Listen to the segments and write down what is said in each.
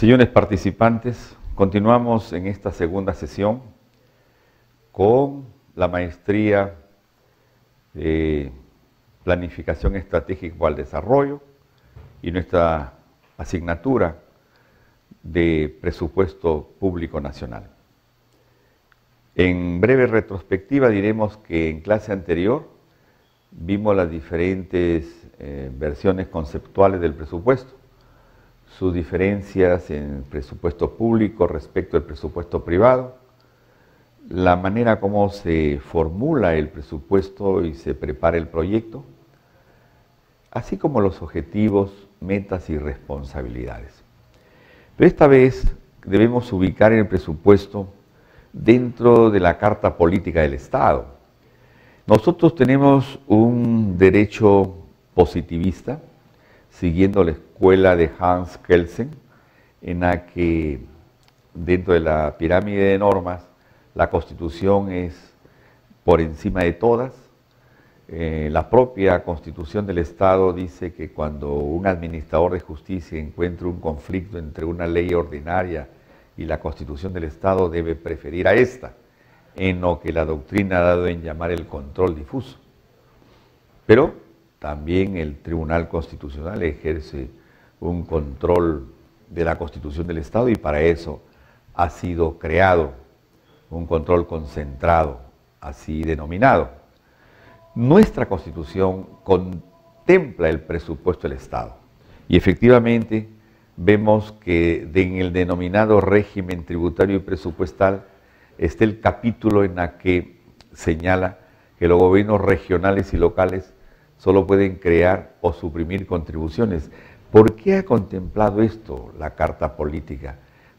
Señores participantes, continuamos en esta segunda sesión con la maestría de Planificación Estratégica para el Desarrollo y nuestra asignatura de Presupuesto Público Nacional. En breve retrospectiva diremos que en clase anterior vimos las diferentes versiones conceptuales del presupuesto, sus diferencias en presupuesto público respecto al presupuesto privado, la manera como se formula el presupuesto y se prepara el proyecto, así como los objetivos, metas y responsabilidades. Pero esta vez debemos ubicar el presupuesto dentro de la Carta Política del Estado. Nosotros tenemos un derecho positivista, siguiendo la escuela de Hans Kelsen, en la que dentro de la pirámide de normas, la Constitución es por encima de todas. La propia Constitución del Estado dice que cuando un administrador de justicia encuentra un conflicto entre una ley ordinaria y la Constitución del Estado, debe preferir a esta, en lo que la doctrina ha dado en llamar el control difuso. Pero también el Tribunal Constitucional ejerce un control de la Constitución del Estado y para eso ha sido creado un control concentrado, así denominado. Nuestra Constitución contempla el presupuesto del Estado y efectivamente vemos que en el denominado régimen tributario y presupuestal está el capítulo en el que señala que los gobiernos regionales y locales solo pueden crear o suprimir contribuciones. ¿Por qué ha contemplado esto la Carta Política?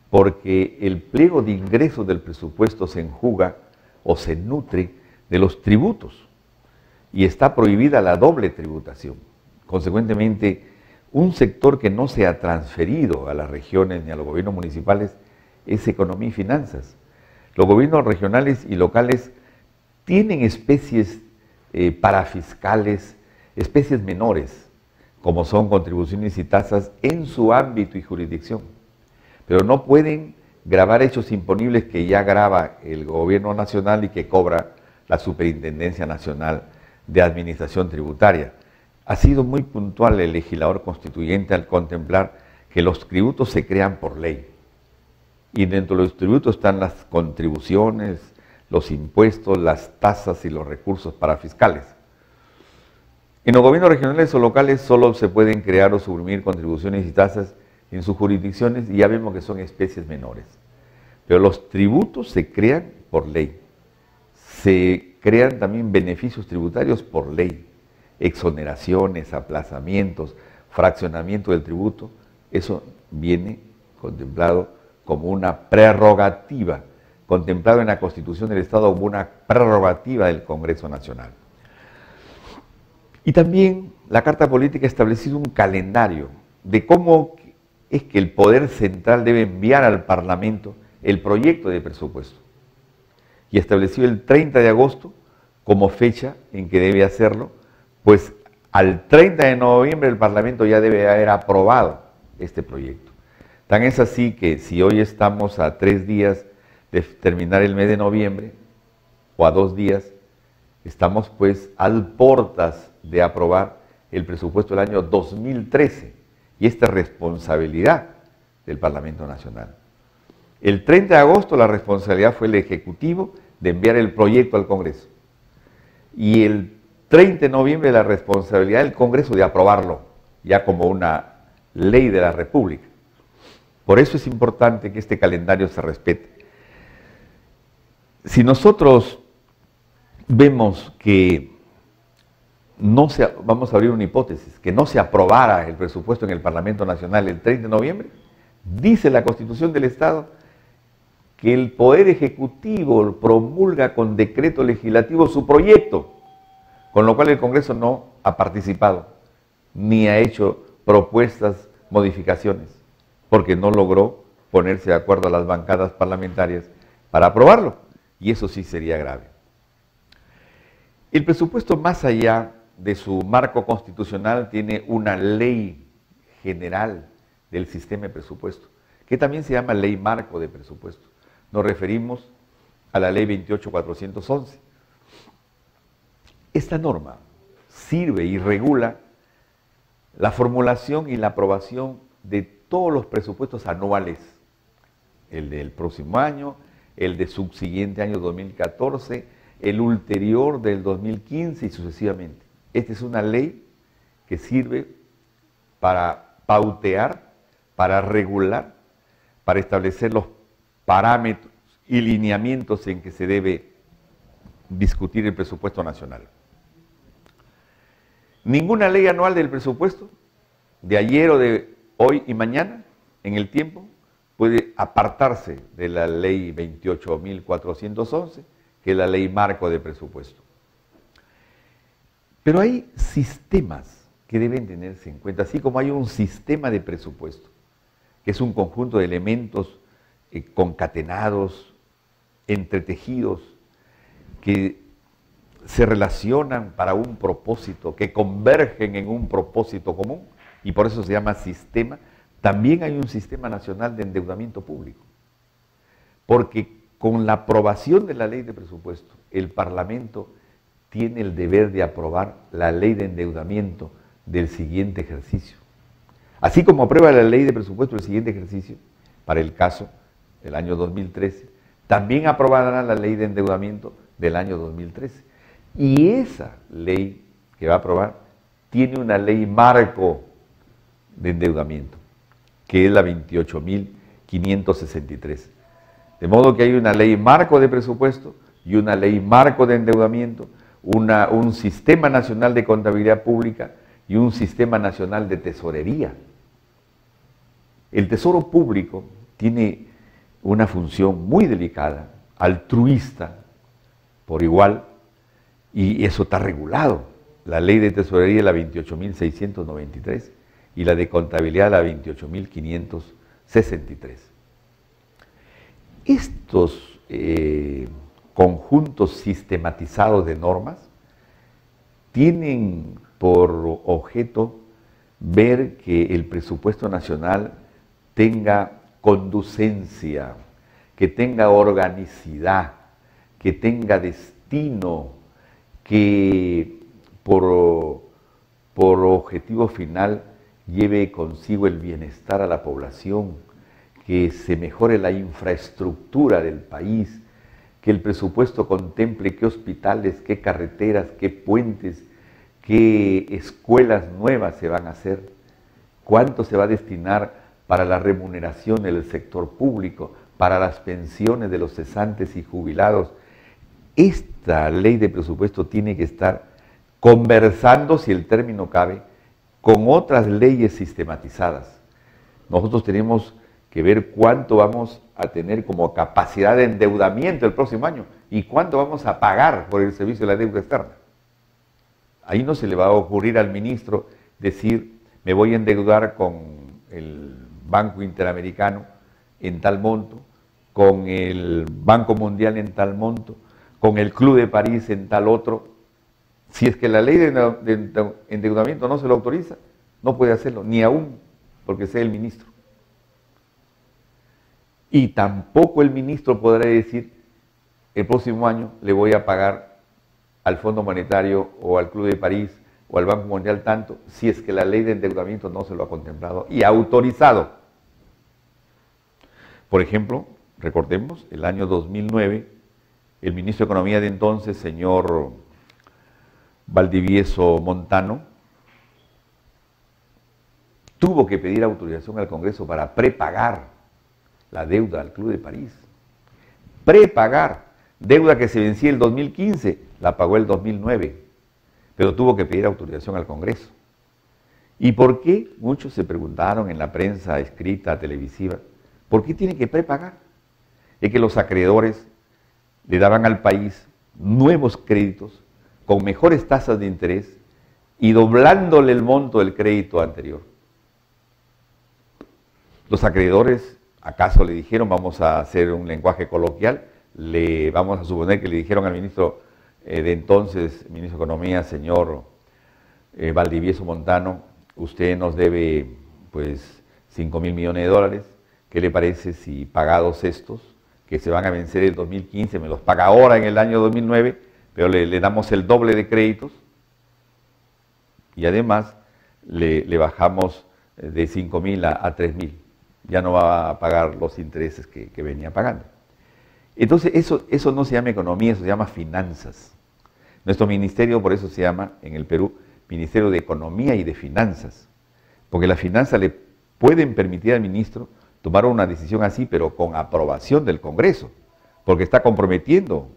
Porque el pliego de ingresos del presupuesto se enjuga o se nutre de los tributos y está prohibida la doble tributación. Consecuentemente, un sector que no se ha transferido a las regiones ni a los gobiernos municipales es economía y finanzas. Los gobiernos regionales y locales tienen especies parafiscales, especies menores, como son contribuciones y tasas en su ámbito y jurisdicción, pero no pueden gravar hechos imponibles que ya grava el gobierno nacional y que cobra la Superintendencia Nacional de Administración Tributaria. Ha sido muy puntual el legislador constituyente al contemplar que los tributos se crean por ley y dentro de los tributos están las contribuciones, los impuestos, las tasas y los recursos parafiscales. En los gobiernos regionales o locales solo se pueden crear o suprimir contribuciones y tasas en sus jurisdicciones y ya vemos que son especies menores. Pero los tributos se crean por ley. Se crean también beneficios tributarios por ley. Exoneraciones, aplazamientos, fraccionamiento del tributo. Eso viene contemplado como una prerrogativa, contemplado en la Constitución del Estado como una prerrogativa del Congreso Nacional. Y también la Carta Política ha establecido un calendario de cómo es que el Poder Central debe enviar al Parlamento el proyecto de presupuesto. Y estableció el 30 de agosto como fecha en que debe hacerlo, pues al 30 de noviembre el Parlamento ya debe haber aprobado este proyecto. Tan es así que si hoy estamos a 3 días de terminar el mes de noviembre, o a 2 días, estamos pues a portas de aprobar el presupuesto del año 2013 y esta es responsabilidad del Parlamento Nacional. El 30 de agosto la responsabilidad fue el Ejecutivo de enviar el proyecto al Congreso y el 30 de noviembre la responsabilidad del Congreso de aprobarlo ya como una ley de la República. Por eso es importante que este calendario se respete. Si nosotros vemos que vamos a abrir una hipótesis, que no se aprobara el presupuesto en el Parlamento Nacional el 30 de noviembre, dice la Constitución del Estado que el Poder Ejecutivo promulga con decreto legislativo su proyecto, con lo cual el Congreso no ha participado, ni ha hecho propuestas, modificaciones, porque no logró ponerse de acuerdo a las bancadas parlamentarias para aprobarlo, y eso sí sería grave. El presupuesto, más allá de su marco constitucional, tiene una ley general del sistema de presupuesto, que también se llama Ley Marco de Presupuesto. Nos referimos a la Ley 28.411. Esta norma sirve y regula la formulación y la aprobación de todos los presupuestos anuales, el del próximo año, el de subsiguiente año 2014, el ulterior del 2015 y sucesivamente. Esta es una ley que sirve para pautear, para regular, para establecer los parámetros y lineamientos en que se debe discutir el presupuesto nacional. Ninguna ley anual del presupuesto, de ayer o de hoy y mañana, en el tiempo, puede apartarse de la ley 28.411, que es la ley marco de presupuesto. Pero hay sistemas que deben tenerse en cuenta, así como hay un sistema de presupuesto, que es un conjunto de elementos concatenados, entretejidos, que se relacionan para un propósito, que convergen en un propósito común, y por eso se llama sistema. También hay un sistema nacional de endeudamiento público, porque con la aprobación de la ley de presupuesto, el Parlamento tiene el deber de aprobar la ley de endeudamiento del siguiente ejercicio. Así como aprueba la ley de presupuesto del siguiente ejercicio, para el caso del año 2013, también aprobará la ley de endeudamiento del año 2013. Y esa ley que va a aprobar tiene una ley marco de endeudamiento, que es la 28.563. De modo que hay una ley marco de presupuesto y una ley marco de endeudamiento, un sistema nacional de contabilidad pública y un sistema nacional de tesorería. El Tesoro Público tiene una función muy delicada, altruista, por igual, y eso está regulado. La ley de tesorería es la 28.693 y la de contabilidad la 28.563. Estos conjuntos sistematizados de normas tienen por objeto ver que el presupuesto nacional tenga conducencia, que tenga organicidad, que tenga destino, que por objetivo final lleve consigo el bienestar a la población, que se mejore la infraestructura del país, que el presupuesto contemple qué hospitales, qué carreteras, qué puentes, qué escuelas nuevas se van a hacer, cuánto se va a destinar para la remuneración del sector público, para las pensiones de los cesantes y jubilados. Esta ley de presupuesto tiene que estar conversando, si el término cabe, con otras leyes sistematizadas. Nosotros tenemos que ver cuánto vamos a tener como capacidad de endeudamiento el próximo año y cuánto vamos a pagar por el servicio de la deuda externa. Ahí no se le va a ocurrir al ministro decir, me voy a endeudar con el Banco Interamericano en tal monto, con el Banco Mundial en tal monto, con el Club de París en tal otro. Si es que la ley de endeudamiento no se lo autoriza, no puede hacerlo, ni aún porque sea el ministro. Y tampoco el ministro podrá decir, el próximo año le voy a pagar al Fondo Monetario o al Club de París o al Banco Mundial tanto, si es que la ley de endeudamiento no se lo ha contemplado y autorizado. Por ejemplo, recordemos, el año 2009, el ministro de Economía de entonces, señor Valdivieso Montano, tuvo que pedir autorización al Congreso para prepagar la deuda al Club de París. Prepagar. Deuda que se vencía el 2015, la pagó el 2009, pero tuvo que pedir autorización al Congreso. ¿Y por qué? Muchos se preguntaron en la prensa escrita, televisiva, ¿por qué tiene que prepagar? Es que los acreedores le daban al país nuevos créditos con mejores tasas de interés y doblándole el monto del crédito anterior. Los acreedores, ¿acaso le dijeron, vamos a hacer un lenguaje coloquial, vamos a suponer que le dijeron al ministro de entonces, ministro de Economía, señor Valdivieso Montano, usted nos debe pues 5.000 millones de dólares, ¿qué le parece si pagados estos, que se van a vencer el 2015, me los paga ahora en el año 2009, pero le damos el doble de créditos y además le bajamos de 5.000 a 3.000? Ya no va a pagar los intereses que venía pagando. Entonces, eso no se llama economía, eso se llama finanzas. Nuestro ministerio, por eso se llama, en el Perú, Ministerio de Economía y de Finanzas, porque las finanzas le pueden permitir al ministro tomar una decisión así, pero con aprobación del Congreso, porque está comprometiendo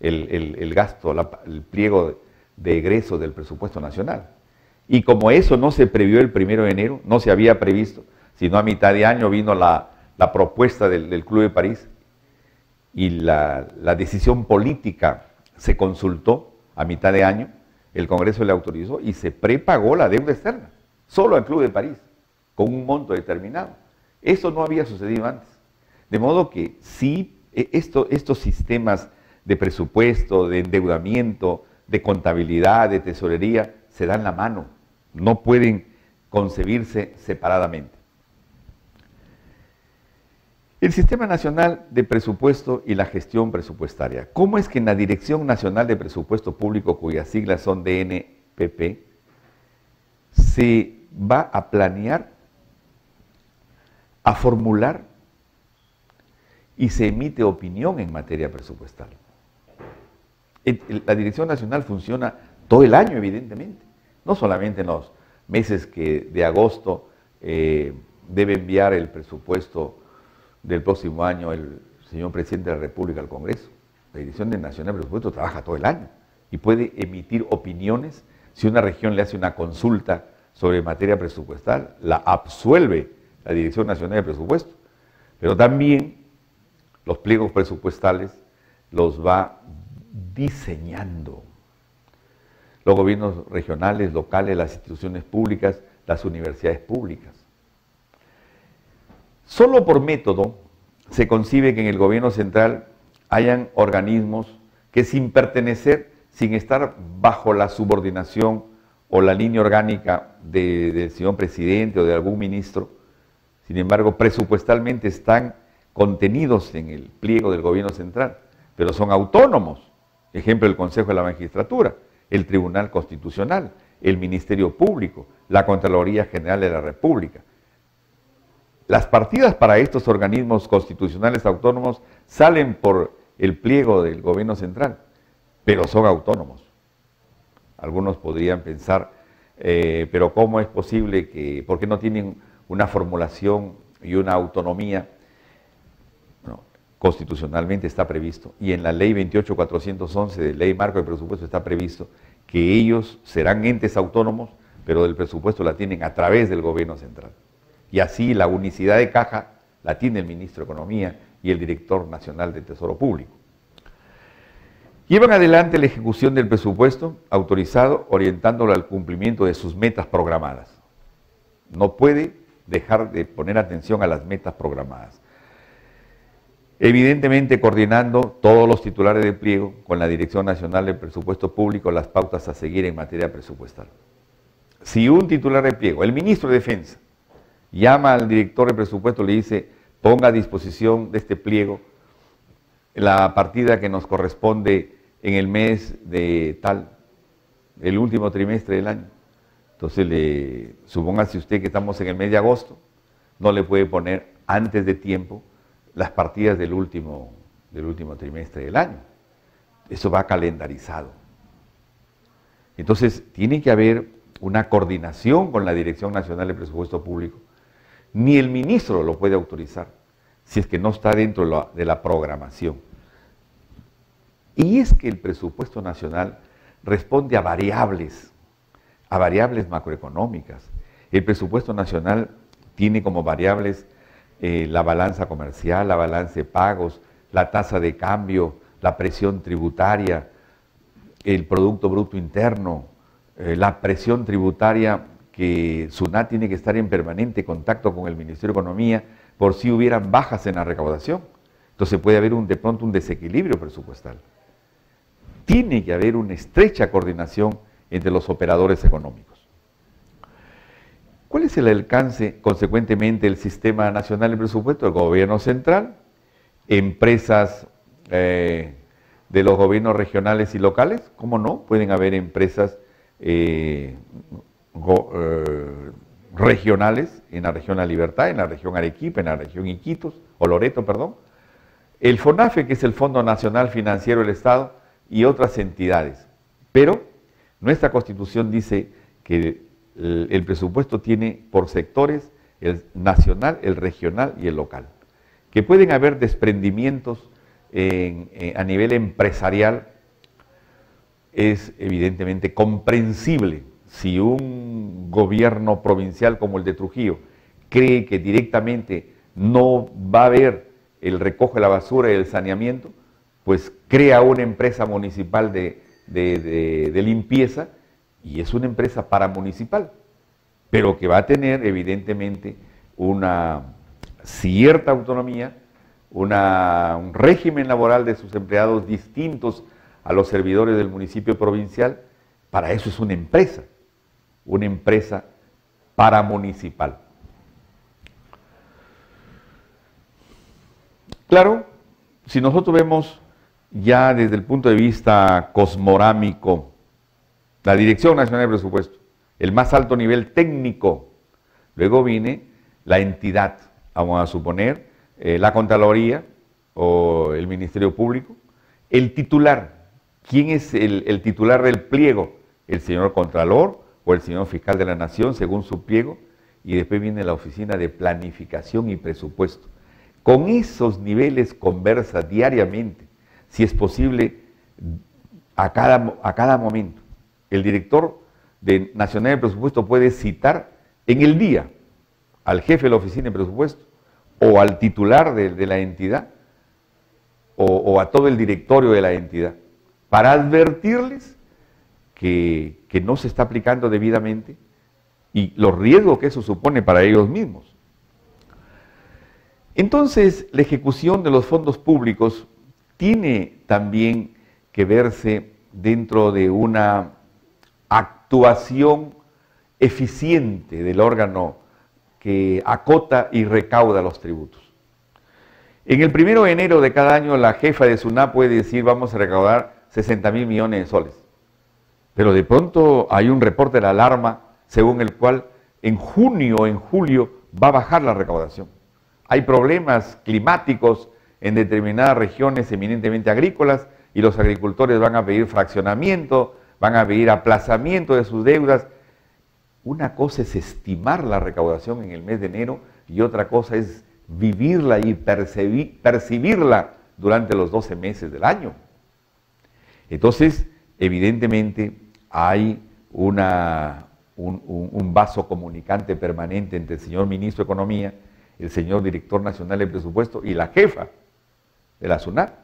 el gasto, el pliego de egreso del presupuesto nacional. Y como eso no se previó el 1 de enero, no se había previsto, sino a mitad de año vino la propuesta del Club de París y la decisión política se consultó a mitad de año, el Congreso le autorizó y se prepagó la deuda externa, solo al Club de París, con un monto determinado. Eso no había sucedido antes. De modo que sí, estos sistemas de presupuesto, de endeudamiento, de contabilidad, de tesorería, se dan la mano, no pueden concebirse separadamente. El Sistema Nacional de Presupuesto y la Gestión Presupuestaria. ¿Cómo es que en la Dirección Nacional de Presupuesto Público, cuyas siglas son DNPP, se va a planear, a formular y se emite opinión en materia presupuestal? La Dirección Nacional funciona todo el año, evidentemente, no solamente en los meses que de agosto debe enviar el presupuesto del próximo año el señor Presidente de la República al Congreso. La Dirección Nacional de Presupuesto trabaja todo el año y puede emitir opiniones. Si una región le hace una consulta sobre materia presupuestal, la absuelve la Dirección Nacional de Presupuesto, pero también los pliegos presupuestales los va diseñando los gobiernos regionales, locales, las instituciones públicas, las universidades públicas. Solo por método se concibe que en el gobierno central hayan organismos que sin pertenecer, sin estar bajo la subordinación o la línea orgánica del señor presidente o de algún ministro, sin embargo, presupuestalmente están contenidos en el pliego del gobierno central, pero son autónomos. Ejemplo, el Consejo de la Magistratura, el Tribunal Constitucional, el Ministerio Público, la Contraloría General de la República. Las partidas para estos organismos constitucionales autónomos salen por el pliego del gobierno central, pero son autónomos. Algunos podrían pensar, pero ¿cómo es posible que, por qué no tienen una formulación y una autonomía? Bueno, constitucionalmente está previsto, y en la ley 28.411 de Ley Marco de Presupuesto está previsto que ellos serán entes autónomos, pero del presupuesto la tienen a través del gobierno central. Y así la unicidad de caja la tiene el ministro de Economía y el director nacional del Tesoro Público. Llevan adelante la ejecución del presupuesto autorizado, orientándolo al cumplimiento de sus metas programadas. No puede dejar de poner atención a las metas programadas. Evidentemente coordinando todos los titulares de pliego con la Dirección Nacional de Presupuesto Público las pautas a seguir en materia presupuestal. Si un titular de pliego, el ministro de Defensa, llama al director de presupuesto, le dice, ponga a disposición de este pliego la partida que nos corresponde en el mes de tal, el último trimestre del año. Entonces, supóngase usted que estamos en el mes de agosto, no le puede poner antes de tiempo las partidas del último trimestre del año. Eso va calendarizado. Entonces, tiene que haber una coordinación con la Dirección Nacional de Presupuesto Público. Ni el ministro lo puede autorizar si es que no está dentro de la programación. Y es que el presupuesto nacional responde a variables macroeconómicas. El presupuesto nacional tiene como variables la balanza comercial, la balanza de pagos, la tasa de cambio, la presión tributaria, el Producto Bruto Interno, la presión tributaria que SUNAT tiene que estar en permanente contacto con el Ministerio de Economía por si hubieran bajas en la recaudación. Entonces puede haber de pronto un desequilibrio presupuestal. Tiene que haber una estrecha coordinación entre los operadores económicos. ¿Cuál es el alcance, consecuentemente, del Sistema Nacional de Presupuesto? El gobierno central, empresas de los gobiernos regionales y locales, ¿cómo no? Pueden haber empresas regionales en la región La Libertad, en la región Arequipa, en la región Iquitos, o Loreto, perdón. El FONAFE, que es el Fondo Nacional Financiero del Estado, y otras entidades. Pero nuestra Constitución dice que el presupuesto tiene por sectores el nacional, el regional y el local. Que pueden haber desprendimientos a nivel empresarial, es evidentemente comprensible si un gobierno provincial como el de Trujillo cree que directamente no va a haber el recoge de la basura y el saneamiento, pues crea una empresa municipal de limpieza, y es una empresa paramunicipal, pero que va a tener evidentemente una cierta autonomía, un régimen laboral de sus empleados distintos a los servidores del municipio provincial. Para eso es una empresa paramunicipal. Claro, si nosotros vemos ya desde el punto de vista cosmorámico, la Dirección Nacional de Presupuesto, el más alto nivel técnico, luego viene la entidad, vamos a suponer, la Contraloría o el Ministerio Público, el titular. ¿Quién es el titular del pliego? El señor Contralor o el señor Fiscal de la Nación, según su pliego, y después viene la Oficina de Planificación y Presupuesto. Con esos niveles conversa diariamente, si es posible, a cada momento. El director nacional de presupuesto puede citar en el día al jefe de la oficina de presupuesto o al titular de la entidad o a todo el directorio de la entidad para advertirles que no se está aplicando debidamente y los riesgos que eso supone para ellos mismos. Entonces, la ejecución de los fondos públicos tiene también que verse dentro de una actuación eficiente del órgano que acota y recauda los tributos. En el 1 de enero de cada año la jefa de SUNAT puede decir vamos a recaudar 60.000 millones de soles, pero de pronto hay un reporte de la alarma según el cual en junio o en julio va a bajar la recaudación. Hay problemas climáticos en determinadas regiones eminentemente agrícolas y los agricultores van a pedir fraccionamiento, van a pedir aplazamiento de sus deudas. Una cosa es estimar la recaudación en el mes de enero y otra cosa es vivirla y percibirla durante los 12 meses del año. Entonces, evidentemente, hay un vaso comunicante permanente entre el señor Ministro de Economía, el señor Director Nacional de Presupuesto y la jefa de la SUNAT.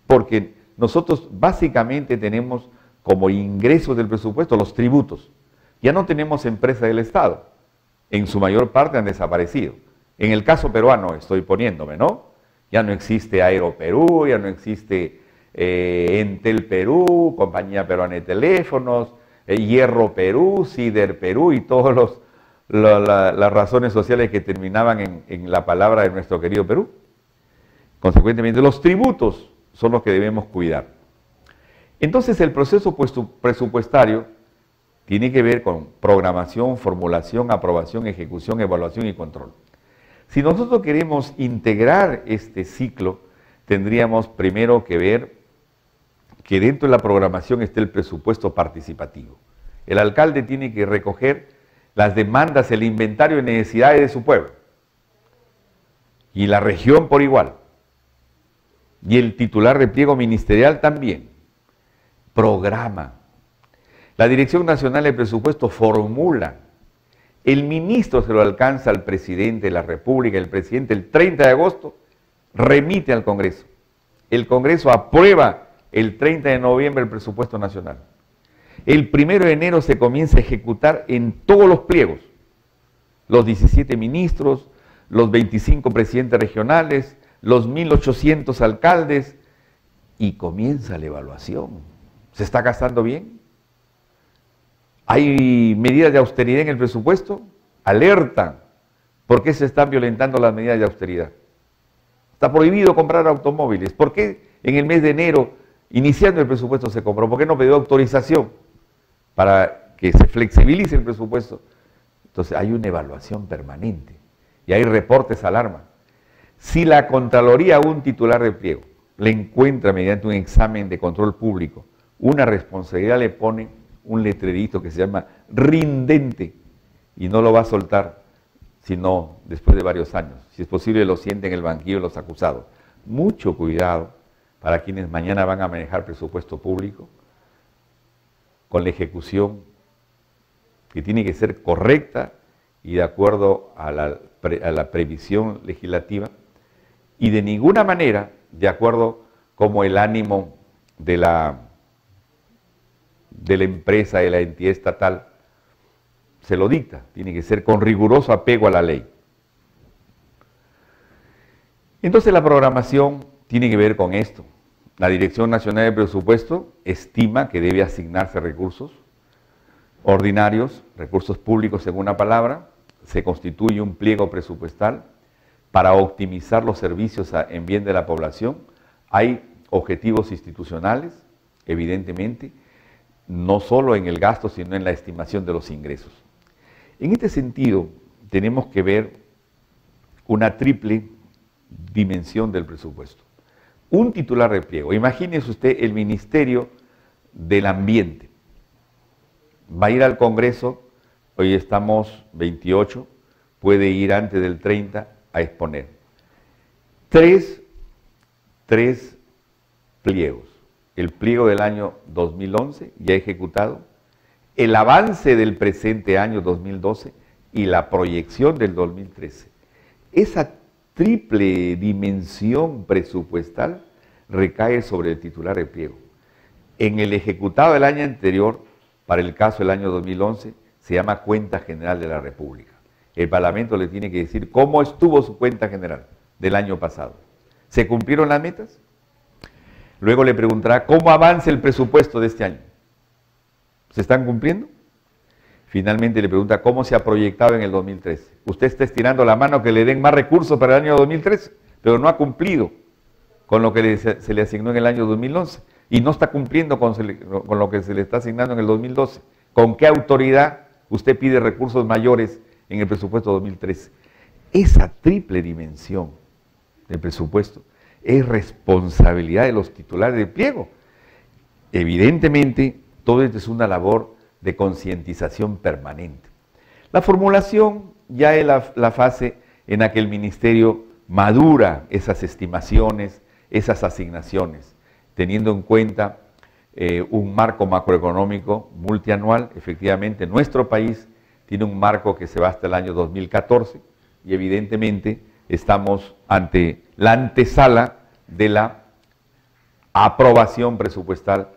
Porque nosotros básicamente tenemos como ingresos del presupuesto los tributos. Ya no tenemos empresas del Estado. En su mayor parte han desaparecido. En el caso peruano estoy poniéndome, ¿no? Ya no existe Aeroperú, ya no existe Entel Perú, Compañía Peruana de Teléfonos, Hierro Perú, Cider Perú y todas las razones sociales que terminaban en la palabra de nuestro querido Perú. Consecuentemente, los tributos son los que debemos cuidar. Entonces, el proceso presupuestario tiene que ver con programación, formulación, aprobación, ejecución, evaluación y control. Si nosotros queremos integrar este ciclo, tendríamos primero que ver que dentro de la programación esté el presupuesto participativo. El alcalde tiene que recoger las demandas, el inventario de necesidades de su pueblo. Y la región por igual. Y el titular de pliego ministerial también. Programa. La Dirección Nacional de Presupuesto formula. El ministro se lo alcanza al presidente de la República, el presidente el 30 de agosto remite al Congreso. El Congreso aprueba el 30 de noviembre el presupuesto nacional. El 1 de enero se comienza a ejecutar en todos los pliegos. Los 17 ministros, los 25 presidentes regionales, los 1.800 alcaldes, y comienza la evaluación. ¿Se está gastando bien? Hay medidas de austeridad en el presupuesto, alertan. ¿Por qué se están violentando las medidas de austeridad? Está prohibido comprar automóviles. ¿Por qué en el mes de enero, iniciando el presupuesto, se compró? ¿Por qué no pidió autorización para que se flexibilice el presupuesto? Entonces hay una evaluación permanente y hay reportes alarma. Si la Contraloría a un titular de pliego le encuentra mediante un examen de control público una responsabilidad, le pone un letrerito que se llama rindente y no lo va a soltar sino después de varios años. Si es posible, lo siente en el banquillo de los acusados. Mucho cuidado para quienes mañana van a manejar presupuesto público con la ejecución que tiene que ser correcta y de acuerdo a la previsión legislativa y de ninguna manera de acuerdo como el ánimo de la empresa, de la entidad estatal, se lo dicta. Tiene que ser con riguroso apego a la ley. Entonces la programación tiene que ver con esto. La Dirección Nacional de Presupuesto estima que debe asignarse recursos ordinarios, recursos públicos según una palabra, se constituye un pliego presupuestal para optimizar los servicios en bien de la población. Hay objetivos institucionales, evidentemente, no solo en el gasto, sino en la estimación de los ingresos. En este sentido, tenemos que ver una triple dimensión del presupuesto. Un titular de pliego. Imagínese usted el Ministerio del Ambiente. Va a ir al Congreso, hoy estamos 28, puede ir antes del 30 a exponer. Tres pliegos. El pliego del año 2011 ya ejecutado, el avance del presente año 2012 y la proyección del 2013. Esa triple dimensión presupuestal recae sobre el titular de pliego. En el ejecutado del año anterior, para el caso del año 2011, se llama Cuenta General de la República. El Parlamento le tiene que decir cómo estuvo su cuenta general del año pasado. ¿Se cumplieron las metas? Luego le preguntará cómo avanza el presupuesto de este año. ¿Se están cumpliendo? Finalmente le pregunta cómo se ha proyectado en el 2013. Usted está estirando la mano que le den más recursos para el año 2013, pero no ha cumplido con lo que se le asignó en el año 2011 y no está cumpliendo con lo que se le está asignando en el 2012. ¿Con qué autoridad usted pide recursos mayores en el presupuesto 2013? Esa triple dimensión del presupuesto es responsabilidad de los titulares de pliego. Evidentemente, todo esto es una labor de concientización permanente. La formulación ya es la fase en la que el Ministerio madura esas estimaciones, esas asignaciones, teniendo en cuenta un marco macroeconómico multianual. Efectivamente, nuestro país tiene un marco que se va hasta el año 2014 y evidentemente estamos ante la antesala de la aprobación presupuestal,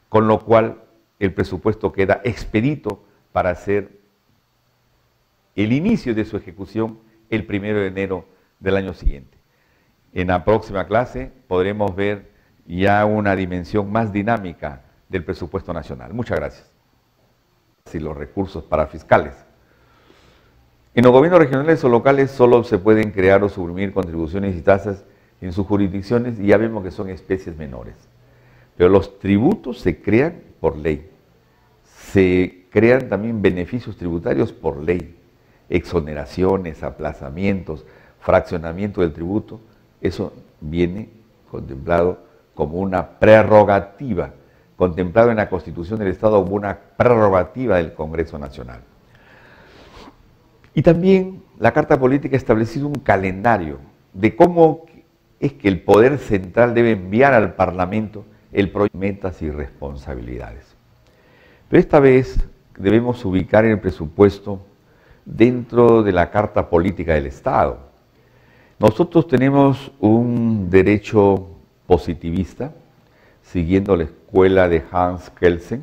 con lo cual el presupuesto queda expedito para hacer el inicio de su ejecución el 1 de enero del año siguiente. En la próxima clase podremos ver ya una dimensión más dinámica del presupuesto nacional. Muchas gracias. Y los recursos para fiscales. En los gobiernos regionales o locales solo se pueden crear o suprimir contribuciones y tasas en sus jurisdicciones y ya vemos que son especies menores. Pero los tributos se crean por ley. Se crean también beneficios tributarios por ley. Exoneraciones, aplazamientos, fraccionamiento del tributo. Eso viene contemplado como una prerrogativa, contemplado en la Constitución del Estado como una prerrogativa del Congreso Nacional. Y también la Carta Política ha establecido un calendario de cómo es que el Poder Central debe enviar al Parlamento el proyecto de metas y responsabilidades. Pero esta vez debemos ubicar el presupuesto dentro de la Carta Política del Estado. Nosotros tenemos un derecho positivista, siguiendo la escuela de Hans Kelsen,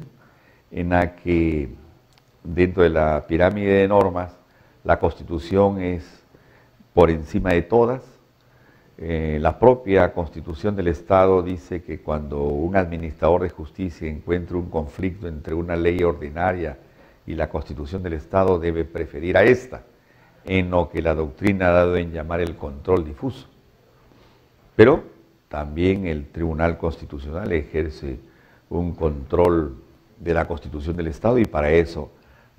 en la que dentro de la pirámide de normas, la Constitución es por encima de todas. La propia Constitución del Estado dice que cuando un administrador de justicia encuentra un conflicto entre una ley ordinaria y la Constitución del Estado debe preferir a esta, en lo que la doctrina ha dado en llamar el control difuso. Pero también el Tribunal Constitucional ejerce un control de la Constitución del Estado y para eso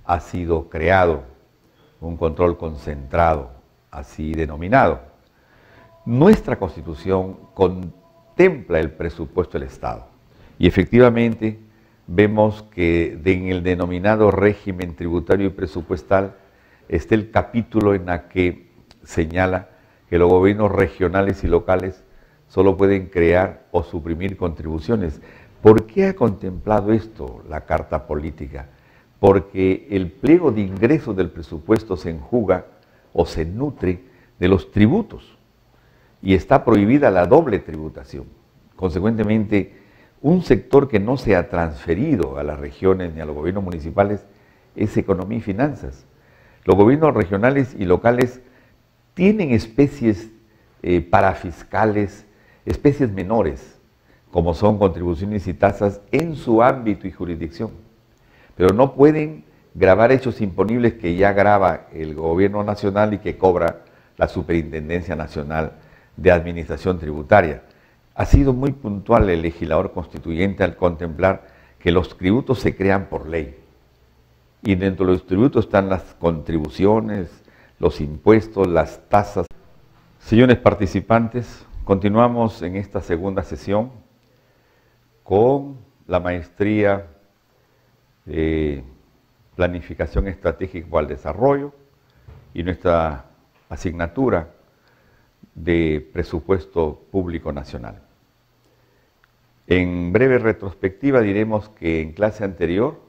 ha sido creado un control concentrado, así denominado. Nuestra Constitución contempla el presupuesto del Estado y efectivamente vemos que en el denominado régimen tributario y presupuestal está el capítulo en el que señala que los gobiernos regionales y locales solo pueden crear o suprimir contribuciones. ¿Por qué ha contemplado esto la Carta Política? Porque el pliego de ingresos del presupuesto se enjuga o se nutre de los tributos y está prohibida la doble tributación. Consecuentemente, un sector que no se ha transferido a las regiones ni a los gobiernos municipales es economía y finanzas. Los gobiernos regionales y locales tienen especies parafiscales, especies menores, como son contribuciones y tasas en su ámbito y jurisdicción, pero no pueden gravar hechos imponibles que ya grava el gobierno nacional y que cobra la Superintendencia Nacional de Administración Tributaria. Ha sido muy puntual el legislador constituyente al contemplar que los tributos se crean por ley y dentro de los tributos están las contribuciones, los impuestos, las tasas. Señores participantes, continuamos en esta segunda sesión con la maestría de Planificación Estratégica al Desarrollo y nuestra asignatura de Presupuesto Público Nacional. En breve retrospectiva diremos que en clase anterior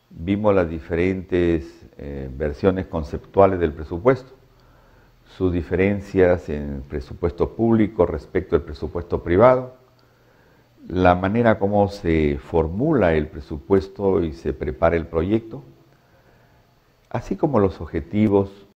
vimos las diferentes versiones conceptuales del presupuesto, sus diferencias en presupuesto público respecto al presupuesto privado, la manera como se formula el presupuesto y se prepara el proyecto, así como los objetivos